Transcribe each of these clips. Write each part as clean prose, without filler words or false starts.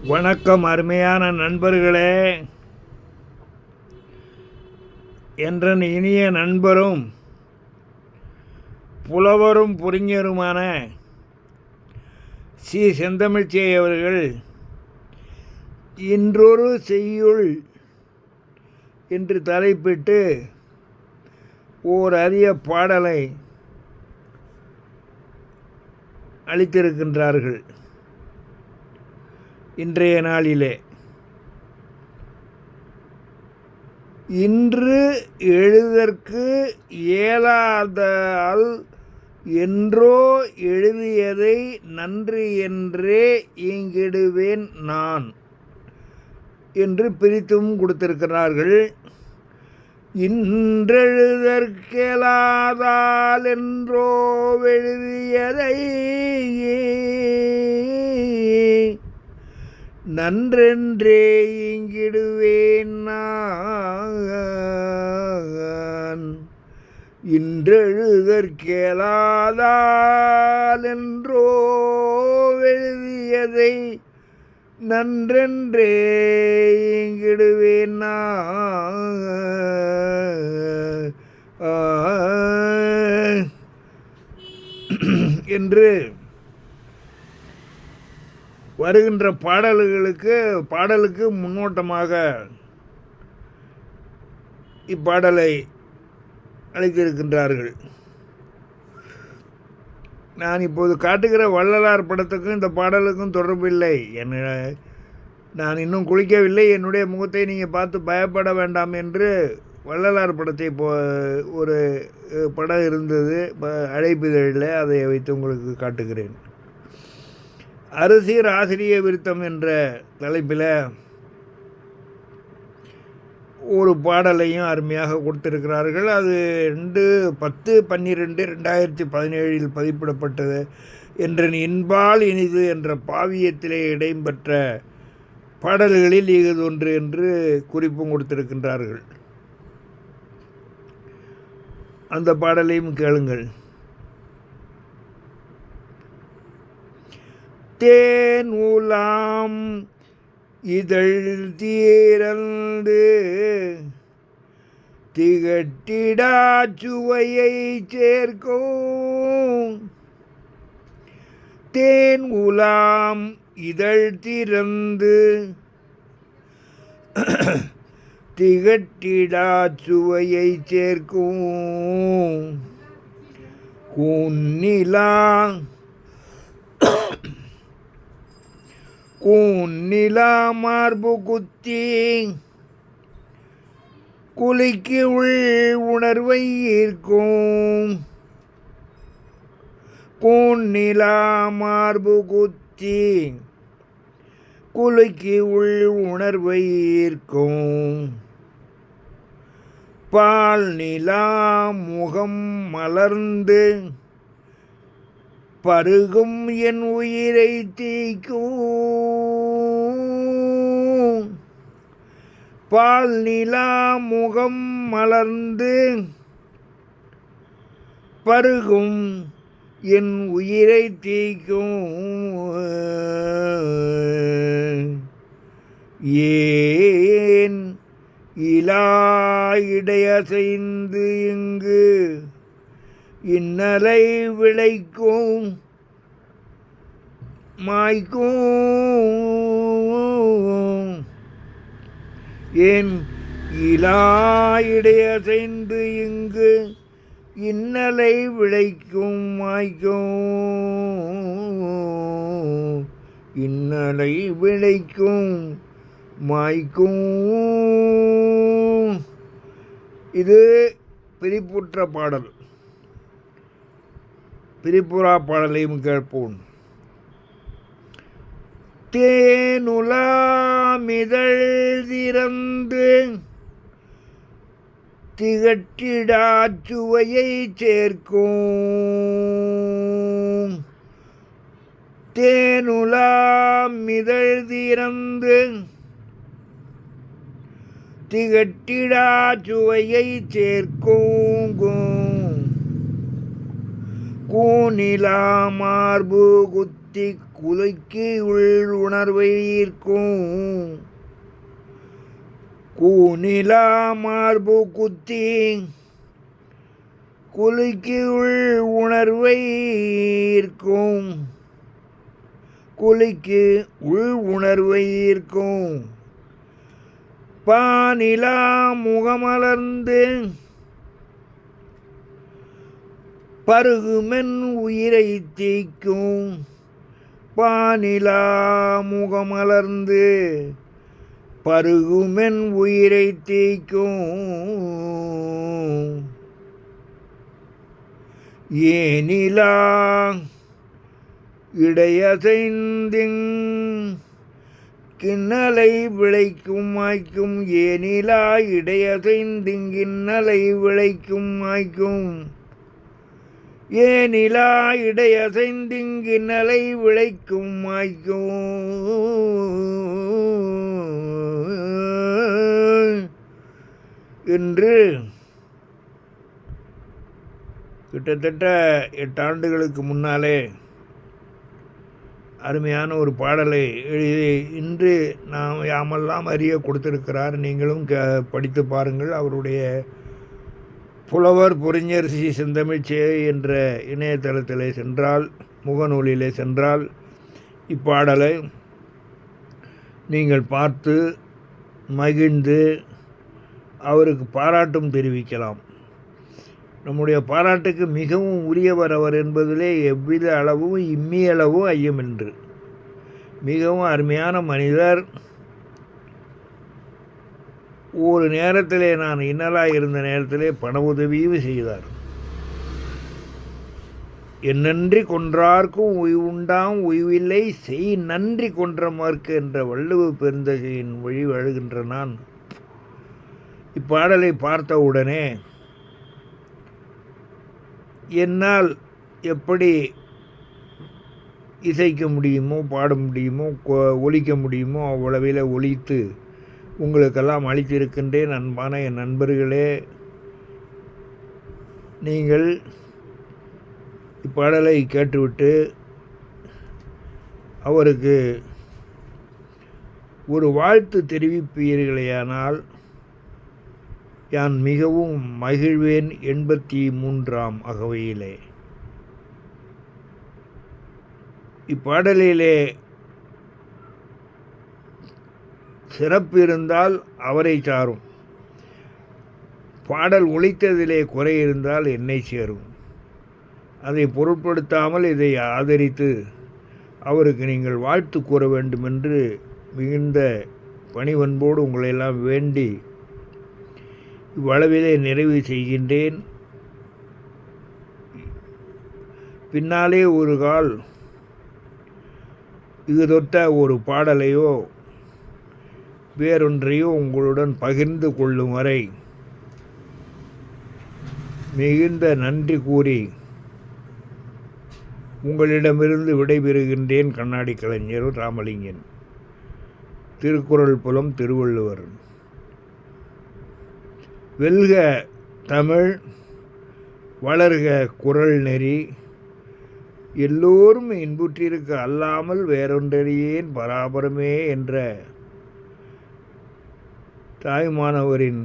வணக்கம் அருமையான நண்பர்களே. என்ற இனிய நண்பரும் புலவரும் புரிஞருமான சி. செந்தமிழ்ச்சே அவர்கள் இன்றொரு செய்யுள் என்று தலைப்பிட்டு ஓர் அரிய பாடலை அளித்திருக்கின்றார்கள். இன்றைய நாளிலே இன்று எழுதற்கு இயலாதால் என்றோ எழுதியதை நன்று என்றே ஈங்கிடுவேன் நான் என்று பிரித்தும் கொடுத்திருக்கிறார்கள். இன்றெழுதற்கெலாதால் என்றோ எழுதியதை நன்றென்றே ஈங்கிடுவேன் நான். இன்றெழுதற்கெலாதால் என்றோ எழுதியதை நன்றென்றே ஈங்கிடுவேன் நான் என்று வருகின்ற பாடலுக்கு முன்னோட்டமாக இப்பாடலை அளித்திருக்கின்றார்கள். நான் இப்போது காட்டுகிற வள்ளலார் படத்துக்கும் இந்த பாடலுக்கும் தொடர்பில்லை. நான் இன்னும் குளிக்கவில்லை, என்னுடைய முகத்தை நீங்கள் பார்த்து பயப்பட வேண்டாம் என்று வள்ளலார் படத்தை ஒரு படம் இருந்தது அழைப்பிதழில், அதை வைத்து உங்களுக்கு காட்டுகிறேன். அரசியர் ஆசிரிய விருத்தம் என்ற தலைப்பில் ஒரு பாடலையும் அருமையாக கொடுத்திருக்கிறார்கள். அது 10/12/2017 பதிப்பிடப்பட்டது. என்ற இன்பால் இனிது என்ற பாவியத்திலே இடம்பெற்ற பாடல்களில் இது ஒன்று என்று குறிப்பும் கொடுத்திருக்கின்றார்கள். அந்த பாடலையும் கேளுங்கள். தேன் உலாம் இதழ் தீரந்து திகட்டிடா சுவையை சேர்க்கும். தேன் உலாம் இதழ் திறந்து திகட்டிடா சுவையை சேர்க்கும். கூநிலா மார்பு குத்தி குளிக்கு உள் உணர்வை ஈர்க்கும். கூநிலா மார்பு குத்தி குளிக்கு உள் உணர்வை ஈர்க்கும். பால் நிலா முகம் மலர்ந்து பருகும் என் உயிரை தீக்கும். பால் நிலா முகம் மலர்ந்து பருகும் என் உயிரை தீக்கும். ஏன் இலா இடையசைந்து இங்கு இன்னலை விளைக்கும் மாய்க்கும். ஏன் இலாயிடையசைந்து இங்கு இன்னலை விளைக்கும் மாய்க்கும். இன்னலை விளைக்கும் மாய்க்கும். இது பிரிப்புற்ற பாடல். திரிபுரா பாடலையும் கேட்போம். தேனுலாமிதழ் திறந்து திகட்டிடா சுவையை சேர்க்கும். தேனுலாமிதழ் திறந்து திகட்டிடா சுவையை சேர்க்கும். கூநிலா மார்பு குத்தி குலுக்கி உள் உணர்வை ஈர்க்கும் கூனிலா மார்பு குத்தி குலுக்கி உள் உணர்வை ஈர்க்கும் குலுக்கி உள் உணர்வை ஈர்க்கும் பானிலா முகமலர்ந்து பருகுமென் உயிரை தீக்கும் பானிலா முகமலர்ந்து பருகுமென் உயிரை தீக்கும் ஏனிலா இடையசைந்திங் கிண்ணலை விளைக்கும் ஆய்க்கும் ஏனிலா இடையசைந்திங்கிண்ணலை விளைக்கும் ஆய்க்கும் ஏனிலா இடையசைந்திங்கிண்ணலை விளைக்கும் ஆய்க்கும் என்று கிட்டத்தட்ட 8 ஆண்டுகளுக்கு முன்னாலே அருமையான ஒரு பாடலை எழுதி இன்று நாம் யாமெல்லாம் அறிய கொடுத்திருக்கிறார். நீங்களும் படித்து பாருங்கள். அவருடைய புலவர் புரிஞர் சி. செந்தமிழ்ச்சே என்ற இணையதளத்திலே சென்றால், முகநூலிலே சென்றால் இப்பாடலை நீங்கள் பார்த்து மகிழ்ந்து அவருக்கு பாராட்டும் தெரிவிக்கலாம். நம்முடைய பாராட்டுக்கு மிகவும் உரியவர் அவர் என்பதிலே எவ்வித அளவும் இம்மியளவும் ஐயமின்று. மிகவும் அருமையான மனிதர். ஒரு நேரத்திலே நான் இன்னலாக இருந்த நேரத்திலே பண உதவியும் செய்தார். என்னன்றி கொன்றார்க்கும் உய்வுண்டாம் உய்வில்லை செய் நன்றி கொன்றமார்க்கு என்ற வள்ளுவ பெருந்தகையின் வழி வழுகின்ற நான் இப்பாடலை பார்த்தவுடனே என்னால் எப்படி இசைக்க முடியுமோ, பாட முடியுமோ, ஒலிக்க முடியுமோ அவ்வளவில் ஒலித்து உங்களுக்கெல்லாம் அளித்திருக்கின்றேன். அன்பான என் நண்பர்களே, நீங்கள் இப்பாடலை கேட்டுவிட்டு அவருக்கு ஒரு வாழ்த்து தெரிவிப்பீர்களேயானால் யான் மிகவும் மகிழ்வேன். 83ஆம் அகவையிலே இப்பாடலிலே சிறப்பு இருந்தால் அவரை சாரும், பாடல் ஒலித்ததிலே குறை இருந்தால் என்னை சேரும். அதை பொருட்படுத்தாமல் இதை ஆதரித்து அவருக்கு நீங்கள் வாழ்த்து கூற வேண்டுமென்று மிகுந்த பணிவன்போடு உங்களையெல்லாம் வேண்டி இவ்வளவிலே நிறைவு செய்கின்றேன். பின்னாலே ஒரு கால் இது தொட்ட ஒரு பாடலையோ வேறொன்றையோ உங்களுடன் பகிர்ந்து கொள்ளும் வரை மிகுந்த நன்றி கூறி உங்களிடமிருந்து விடைபெறுகின்றேன். கண்ணாடி கலைஞர் ராமலிங்கன். திருக்குறள் புலம் திருவள்ளுவர். வெல்க தமிழ், வளர்க குறள் நெறி, எல்லோரும் இன்புற்றிருக்க அல்லாமல் வேறொன்றறியேன் பராபரமே என்ற தாய்மானவரின்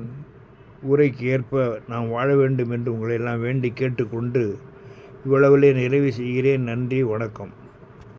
உரைக்கு ஏற்ப நாம் வாழ வேண்டும் என்று உங்களையெல்லாம் வேண்டி கேட்டுக்கொண்டு இவ்வளவிலே நிறைவு செய்கிறேன். நன்றி, வணக்கம்.